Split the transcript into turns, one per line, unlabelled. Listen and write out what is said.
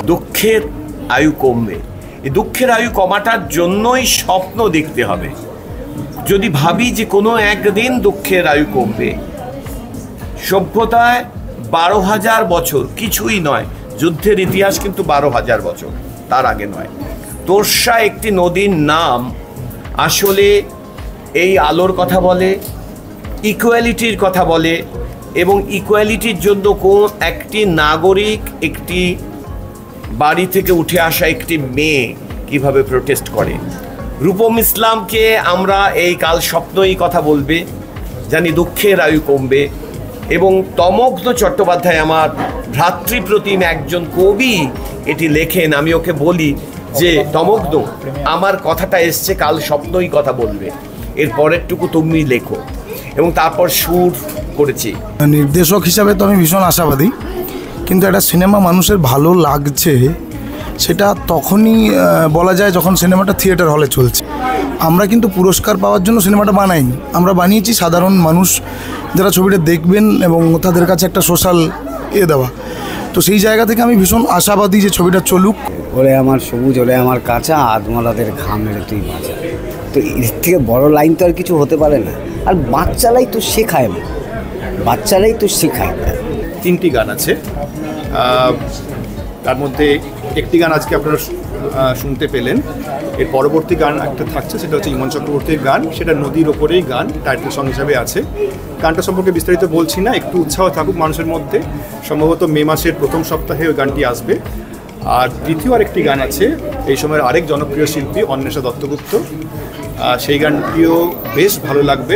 দুঃখের আয়ু কমবে। এই দুঃখের আয়ু কমাটার জন্যই স্বপ্ন দেখতে হবে। যদি ভাবি যে কোনো একদিন দুঃখের আয়ু কমবে, সভ্যতায় 12,000 বছর কিছুই নয়। যুদ্ধের ইতিহাস কিন্তু 12,000 বছর, তার আগে নয়। তোর্ষা একটি নদীর নাম আসলে এই আলোর কথা বলে, ইকুয়ালিটির কথা বলে, এবং ইকুয়ালিটির জন্য কোন একটি নাগরিক, একটি বাড়ি থেকে উঠে আসা একটি মেয়ে কিভাবে প্রোটেস্ট করে। রূপম ইসলামকে আমরা এই কাল স্বপ্নই কথা বলবে, জানি দুঃখের আয়ু কমবে। এবং তমগ্ন চট্টোপাধ্যায় আমার ভ্রাতৃপ্রতিম একজন কবি এটি লেখেন। আমি ওকে বলি যে তমগ্ন, আমার কথাটা এসছে, কাল স্বপ্নই কথা বলবে, এর পরেরটুকু তুমি লেখো। এবং তারপর সুর করেছি।
নির্দেশক হিসাবে তো আমি ভীষণ আশাবাদী, কিন্তু একটা সিনেমা মানুষের ভালো লাগছে সেটা তখনই বলা যায় যখন সিনেমাটা থিয়েটার হলে চলছে। আমরা কিন্তু পুরস্কার পাওয়ার জন্য সিনেমাটা বানাইনি, আমরা বানিয়েছি সাধারণ মানুষ যারা ছবিটা দেখবেন এবং তাদের কাছে একটা সোশ্যাল দেওয়া। তো সেই জায়গা থেকে আমি ভীষণ আশাবাদী যে ছবিটা চলুক।
ওরে আমার সবুজ, ওরে আমার কাঁচা, আদমলাদের ঘাম মেরে তুই বাঁচা। তো এর থেকে বড় লাইন তো আর কিছু হতে পারে না। আর বাচ্চারাই তো শেখায় না, বাচ্চারাই তো শেখায়।
3টি গান আছে, তার মধ্যে একটি গান আজকে আপনারা শুনতে পেলেন। এর পরবর্তী গান একটা থাকছে, সেটা হচ্ছে ইমন চক্রবর্তীর গান। সেটা নদীর ওপরেই গান, টাইটেল সং হিসাবে আছে। গানটা সম্পর্কে বিস্তারিত বলছি না, একটু উৎসাহ থাকুক মানুষের মধ্যে। সম্ভবত মে মাসের প্রথম সপ্তাহে ওই গানটি আসবে। আর দ্বিতীয় আরেকটি গান আছে এই সময়ের আরেক জনপ্রিয় শিল্পী অন্বেষা দত্তগুপ্ত, সেই গানটিও বেশ ভালো লাগবে।